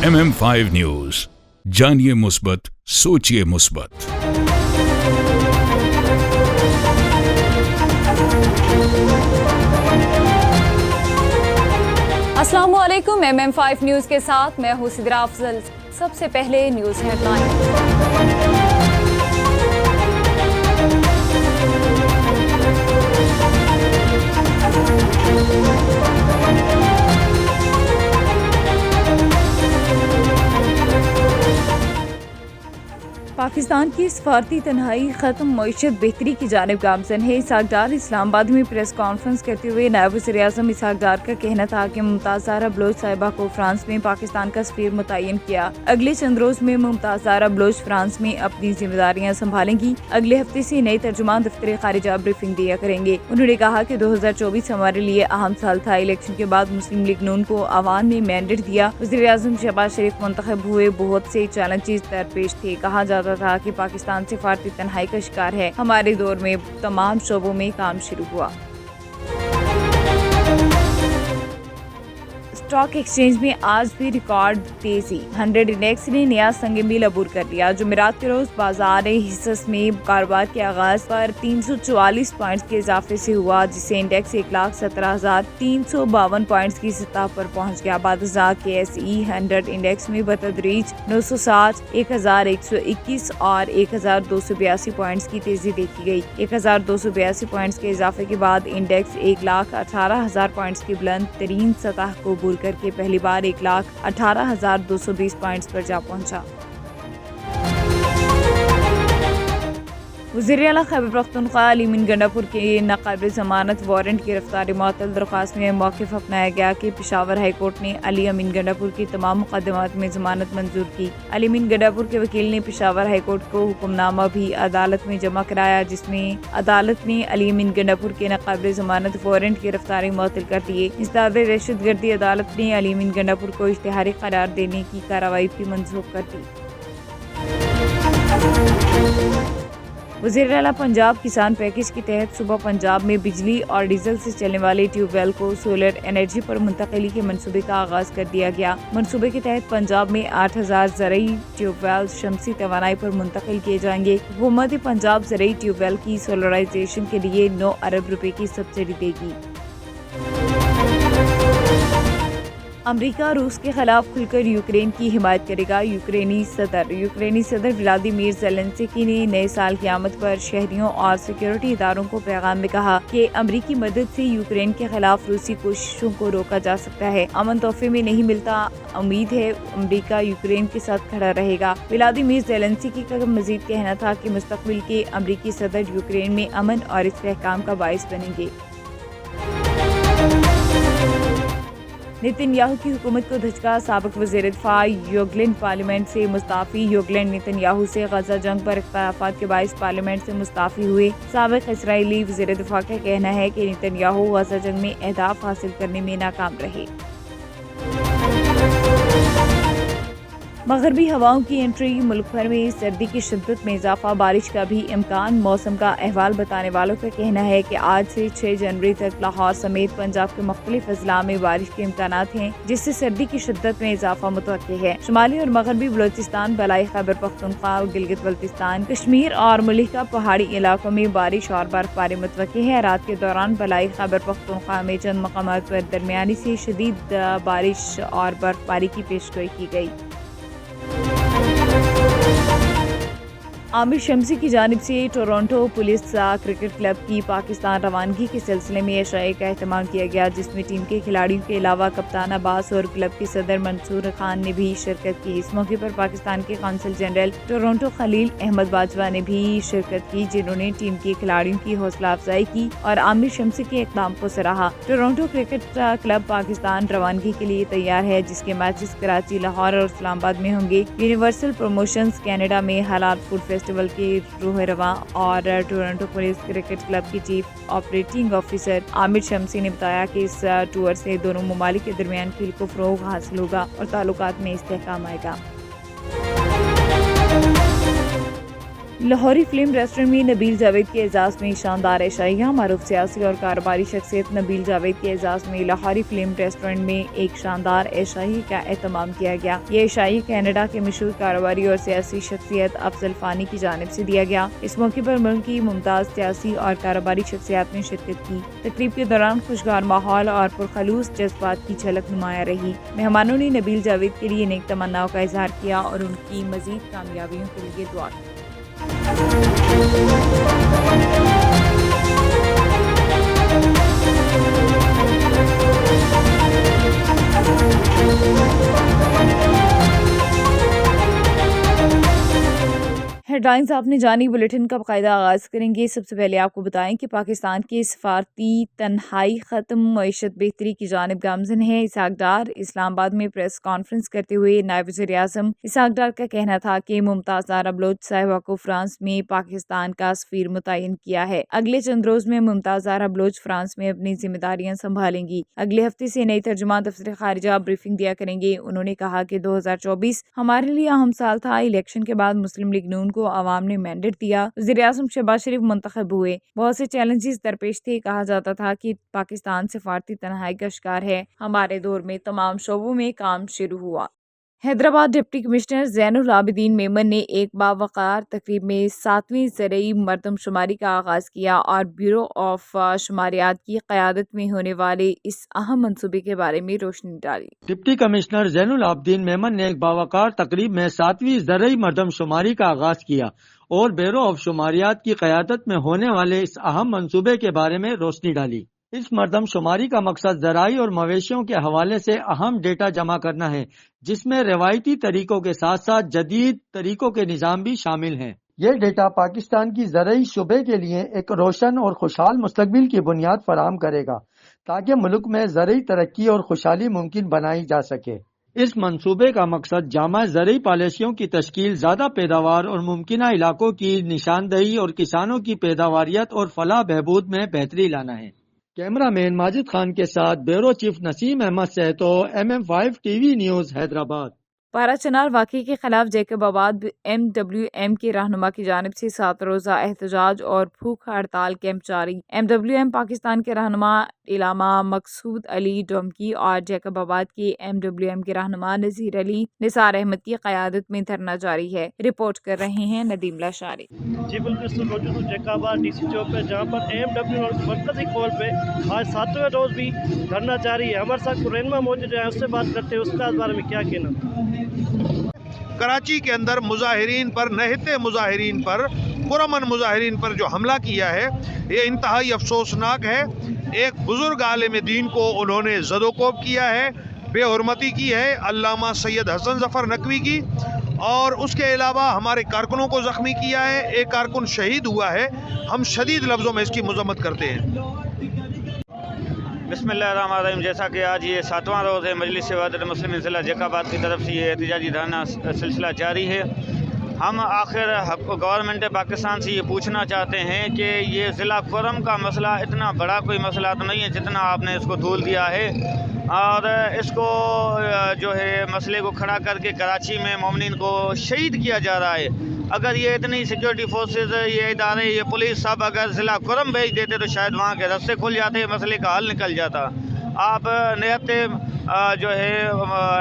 MM5 news, जानिए मुस्बत, सोचिए मुस्बत। अस्सलामुअलैकुम। MM5 न्यूज के साथ मैं हूं सिद्रा अफजल। सबसे पहले न्यूज हेडलाइन। पाकिस्तान की सफारती तन्हाई खत्म, मईशत बेहतरी की जानिब गामजन है। इसहाक डार इस्लामाबाद में प्रेस कॉन्फ्रेंस करते हुए नायब वज़ीर आज़म इसहाक डार का कहना था कि मुमताज़ ज़हरा बलोच साहिबा को फ्रांस में पाकिस्तान का सफीर मुतय्यन किया। अगले चंद रोज में मुमताज़ ज़हरा बलोच फ्रांस में अपनी जिम्मेदारियां संभालेंगी। अगले हफ्ते से नए तर्जुमान दफ्तर खारिजा ब्रीफिंग दिया करेंगे। उन्होंने कहा कि 2024 हमारे लिए अहम साल था। इलेक्शन के बाद मुस्लिम लीग नून को अवाम ने मैंडेट दिया। वज़ीर आज़म शहबाज शरीफ मुंतखब हुए, बहुत से चैलेंजेस दरपेश थे। कहा जाता था कि पाकिस्तान सिफारती तन्हाई का शिकार है। हमारे दौर में तमाम शोबों में काम शुरू हुआ। स्टॉक एक्सचेंज में आज भी रिकॉर्ड तेजी। 100 इंडेक्स ने नया संग मील अबूर कर लिया। जुमेरात के रोज बाजार हिस्स में कारोबार के आगाज पर 344 पॉइंट्स के इजाफे से हुआ, जिससे इंडेक्स 1,17,352 पॉइंट्स की सतह पर पहुंच गया। बादशाह के SE 100 इंडेक्स में बतदरीज 960, 1,121 और 1,282 पॉइंट्स की तेजी देखी गई। 1,282 पॉइंट्स के इजाफे के बाद इंडेक्स 1,18,000 पॉइंट्स की बुलंद तरीन सतह को अबूर करके पहली बार 1,18,220 पॉइंट्स पर जा पहुंचा। वज़ीर आला खैबर पख्तूनख्वा अली अमीन गंडापुर के नाक़ाबिल ज़मानत वारंट गिरफ्तारी मुअत्तल दरख्वास्त में मौक़िफ़ अपनाया गया कि पेशावर हाई कोर्ट ने अली अमीन गंडापुर की तमाम मुक़दमात में ज़मानत मंजूर की। अली अमीन गंडापुर के वकील ने पेशावर हाई कोर्ट को हुक्मनामा भी अदालत में जमा कराया, जिसमें अदालत ने अली अमीन गंडापुर के नाक़ाबिल ज़मानत वारंट गिरफ्तारी मुअत्तल कर दिए। इंसदाद दहशतगर्दी अदालत ने अली अमीन गंडापुर को इश्तिहारी करार देने की कार्रवाई भी मंसूख कर दी। वज़ीर आला पंजाब किसान पैकेज के तहत सुबह पंजाब में बिजली और डीजल से चलने वाले ट्यूबवेल को सोलर एनर्जी पर मुंतकिली के मंसूबे का आगाज कर दिया गया। मंसूबे के तहत पंजाब में 8,000 ज़रई ट्यूबवेल शमसी तवानाई पर मुंतकिल किए जाएंगे। हुकूमत पंजाब ज़रई ट्यूबवेल की सोलराइजेशन के लिए 9 अरब रुपए की सब्सिडी देगी। अमेरिका रूस के खिलाफ खुलकर यूक्रेन की हिमायत करेगा। यूक्रेनी सदर व्लादिमीर ज़ेलेंस्की ने नए साल की आमद पर शहरियों और सिक्योरिटी इदारों को पैगाम में कहा कि अमेरिकी मदद से यूक्रेन के खिलाफ रूसी कोशिशों को रोका जा सकता है। अमन तोहफे में नहीं मिलता, उम्मीद है अमेरिका यूक्रेन के साथ खड़ा रहेगा। व्लादिमीर ज़ेलेंस्की का मजीद कहना था कि मुस्तकबिल के अमेरिकी सदर यूक्रेन में अमन और इस्तेहकाम का बाइस बनेंगे। नेतन्याहू की हुकूमत को धचका। साबिक वज़ीर दिफा योगलैंड पार्लियामेंट से मुस्ताफ़ी। योगलैंड नेतन्याहू से गजा जंग पर इख्तिलाफात के बाइस पार्लियामेंट से मुस्ताफ़ी हुए। साबिक इसराइली वज़ीर दिफा का कहना है कि नेतन्याहू गजा जंग में अहदाफ हासिल करने में नाकाम रहे। मगरबी हवाओं की एंट्री, मुल्क भर में सर्दी की शिद्दत में इजाफा, बारिश का भी इम्कान। मौसम का अहवाल बताने वालों का कहना है कि आज से 6 जनवरी तक लाहौर समेत पंजाब के मुख्तलिफ अजला में बारिश के इम्कानात हैं, जिससे सर्दी की शिद्दत में इजाफा मुतवक्किल है। शुमाली और मगरबी बलोचिस्तान, बलाई खैबर पख्तूनख्वा, गिलगित बल्तिस्तान, कश्मीर और मुल्क पहाड़ी इलाकों में बारिश और बर्फबारी मुतवक्किल है। रात के दौरान बलाई खैबर पख्तूनख्वा में चंद मकामात पर दरमियानी से शदीद बारिश और बर्फबारी की पेशगोई की गई। आमिर शम्सी की जानिब से टोरंटो पुलिस क्रिकेट क्लब की पाकिस्तान रवानगी के सिलसिले में इशाए का एहतमाम किया गया, जिसमें टीम के खिलाड़ियों के अलावा कप्तान अब्बास और क्लब के सदर मंसूर खान ने भी शिरकत की। इस मौके पर पाकिस्तान के consul general Toronto Khalil Ahmed Bajwa ने भी शिरकत की, जिन्होंने टीम के खिलाड़ियों की हौसला अफजाई की और आमिर शम्सी के इक़दाम को सराहा। टोरंटो क्रिकेट क्लब पाकिस्तान रवानगी के लिए तैयार है, जिसके मैचेस कराची, लाहौर और इस्लामाबाद में होंगे। यूनिवर्सल प्रमोशंस कनाडा में हालात फूड फेस्टिवल के रूह रवां और टोरंटो पुलिस क्रिकेट क्लब की chief operating officer Aamir Shamsi ने बताया कि इस टूर से दोनों ममालिक के दरमियान खेल को फ़रोग़ हासिल होगा और ताल्लुकात में इस्तेहकाम आएगा। लाहौरी फिल्म रेस्टोरेंट में नबील जावेद के एजाज़ में शानदार एशाइयाँ। मारूफ सियासी और कारोबारी शख्सियत नबील जावेद के एजाज़ में लाहौरी फिल्म रेस्टोरेंट में एक शानदार एशाई का एहतमाम किया गया। ये एशाई कनाडा के मशहूर कारोबारी और सियासी शख्सियत अफजल फानी की जानिब से दिया गया। इस मौके पर मुल्क की मुमताज़ सियासी और कारोबारी शख्सियत ने शिरकत की। तकरीब के दौरान खुशगवार माहौल और पुरखलूस जज्बात की झलक नुमाया रही। मेहमानों ने नबील जावेद के लिए नेक तमन्नाओं का इजहार किया और उनकी मजीद कामयाबियों के लिए दुआ की। हेडलाइंस आपने जानी। बुलेटिन का बाकायदा आगाज़ करेंगे। सबसे पहले आपको बताएं कि पाकिस्तान की सफारती तन्हाई ख़त्म, मईशत बेहतरी की जानिब गामज़न है। इसहाक डार इस्लामाबाद में प्रेस कॉन्फ्रेंस करते हुए नायब वज़ीर-ए-आज़म इसहाक डार का कहना था कि मुमताज़ ज़ारा बलोच साहिबा को फ्रांस में पाकिस्तान का सफ़ीर मुतय्यन किया है। अगले चंद रोज़ में मुमताज़ ज़ारा बलोच फ्रांस में अपनी जिम्मेदारियाँ संभालेंगी। अगले हफ्ते से नई तर्जुमान दफ्तर खारिजा ब्रीफिंग दिया करेंगे। उन्होंने कहा कि 2024 हमारे लिए अहम साल था। इलेक्शन के बाद मुस्लिम लीग नून को आवाम ने मैंडेट दिया। वज़ीर-ए-आज़म शहबाज शरीफ मुंतखब हुए। बहुत से चैलेंजेस दरपेश थे। कहा जाता था कि पाकिस्तान सफारती तन्हाई का शिकार है। हमारे दौर में तमाम शोबों में काम शुरू हुआ। हैदराबाद डिप्टी कमिश्नर ज़ैनुल आबिदीन मेमन ने एक बावकार तकरीब में 7वीं ज़रई मरदमशुमारी का आगाज़ किया और ब्यूरो ऑफ शुमारियात की क़यादत में होने वाले इस अहम मंसूबे के बारे में रोशनी डाली। डिप्टी कमिश्नर ज़ैनुल आबिदीन मेमन ने एक बावकार तकरीब में 7वीं ज़रई मरदमशुमारी का आगाज़ किया और ब्यूरो ऑफ शुमारियात की क़यादत में होने वाले इस अहम मंसूबे के बारे में रोशनी डाली। इस मरदमशुमारी का मकसद ज़राई और मवेशियों के हवाले से अहम डेटा जमा करना है, जिसमें रवायती तरीकों के साथ साथ जदीद तरीकों के निज़ाम भी शामिल हैं। ये डेटा पाकिस्तान की ज़राई शुबे के लिए एक रोशन और खुशहाल मुस्तकबिल की बुनियाद फराहम करेगा, ताकि मुल्क में ज़राई तरक्की और खुशहाली मुमकिन बनाई जा सके। इस मंसूबे का मकसद जामा ज़राई पॉलिसियों की तश्कील, ज़्यादा पैदावार और मुमकिना इलाकों की निशानदही और किसानों की पैदावारियत और फलाह बहबूद में बेहतरी लाना है। कैमरामैन माजिद खान के साथ bureau chief Naseem Ahmed Sahto, MM5 TV news, Hyderabad. पारा चनार वाक़े के खिलाफ जैकबाबाद MWM के रहनुमा की जानिब से 7 रोज़ा एहतजाज और भूख हड़ताल कैंप जारी। MWM पाकिस्तान के रहनुमा इलामा मकसूद अली डोमकी और जैकबाबाद के MWM के रहनुमा नज़ीर अली निसार अहमद की क़यादत में धरना जारी है। रिपोर्ट कर रहे हैं नदीम लाशारी। जी बिल्कुल मौजूद हूँ जैकबाबाद DC चौक पर, जहाँ पर MWM मरकज़ी कॉल पे आज 7वें रोज़ भी धरना जारी है। हमारे साथ रहनुमा मौजूद है, उससे बात करते हैं उसका इस बारे में क्या कहना। कराची के अंदर मुजाहिरीन पर, नहते मुजाहिरीन पर, पुरअमन मुजाहिरीन पर जो हमला किया है, ये इंतहाई अफसोसनाक है। एक बुजुर्ग आलिम दीन को उन्होंने ज़दोकोब किया है, बेहुरमती की है, अल्लामा सैयद हसन ज़फ़र नकवी की, और उसके अलावा हमारे कारकुनों को ज़ख्मी किया है। एक कारकुन शहीद हुआ है। हम शदीद लफ्ज़ों में इसकी मज़म्मत करते हैं। बिस्मिल्लाहिर्रहमानिर्रहीम। जैसा कि आज ये 7वां रोज़ है, मजलिस वहदत मुस्लिमीन ज़िला जैकबाबाद की तरफ से ये एहतजाजी धरना सिलसिला जारी है। हम आखिर गवर्नमेंट पाकिस्तान से ये पूछना चाहते हैं कि ये ज़िला कुरम का मसला इतना बड़ा कोई मसला तो नहीं है जितना आपने इसको धूल दिया है, और इसको जो है मसले को खड़ा करके कराची में मोमिनीन को शहीद किया जा रहा है। अगर ये इतनी सिक्योरिटी फोर्सेस, ये इदारे, ये पुलिस सब अगर ज़िला कुरम भेज देते तो शायद वहाँ के रास्ते खुल जाते, मसले का हल निकल जाता। आप निहत्ते जो है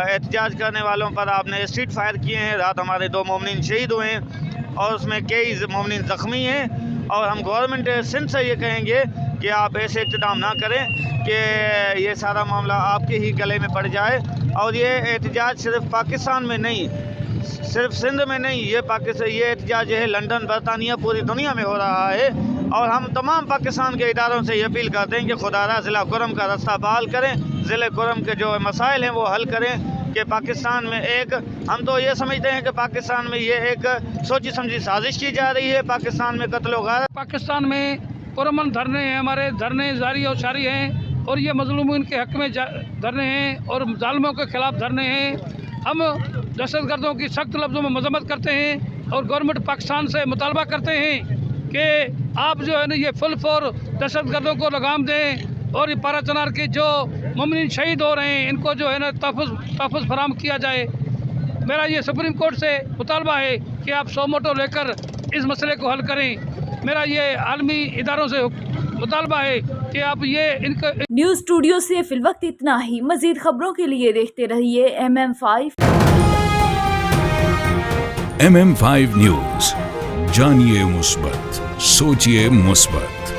एहतजाज करने वालों पर आपने स्ट्रीट फायर किए हैं। रात हमारे 2 मोमिनीन शहीद हुए हैं और उसमें कई मोमिनीन ज़ख्मी हैं, और हम गवर्नमेंट सिंध से ये कहेंगे कि आप ऐसे इक़्तिदाम ना करें कि ये सारा मामला आपके ही गले में पड़ जाए। और ये एहतजाज सिर्फ पाकिस्तान में नहीं, सिर्फ सिंध में नहीं, ये एहतजाज जो है लंदन, बरतानिया, पूरी दुनिया में हो रहा है। और हम तमाम पाकिस्तान के इदारों से ये अपील करते हैं कि खुदारा ज़िला कुरम का रास्ता बहाल करें, ज़िले कुरम के जो मसाइल हैं वो हल करें। कि पाकिस्तान में एक, हम तो ये समझते हैं कि पाकिस्तान में ये एक सोची समझी साजिश की जा रही है। पाकिस्तान में कत्ल गारत, पाकिस्तान में पुरअमन धरने हैं, हमारे धरने जारी और सारी हैं, और ये मजलूमों के हक़ में धरने हैं और जालिमों के खिलाफ धरने हैं। हम दहशतगर्दों की सख्त लफ्ज़ों में मजम्मत करते हैं और गवर्नमेंट पाकिस्तान से मुतालबा करते हैं कि आप जो है ना ये फुल फॉर दहशतगर्दों को लगाम दें, और ये पारा चनार के जो मोमिनीन शहीद हो रहे हैं इनको जो है ना तहफ़्फ़ुज़ फराहम किया जाए। मेरा ये सुप्रीम कोर्ट से मुतालबा है कि आप सो मोटो लेकर इस मसले को हल करें। मेरा ये आलमी इदारों से मुतालबा है कि आप ये इनका न्यूज़ स्टूडियो से फिलवक्त इतना ही। मजीद खबरों के लिए देखते रहिए MM5। MM5 न्यूज, जानिए मुस्बत, सोचिए मुस्बत।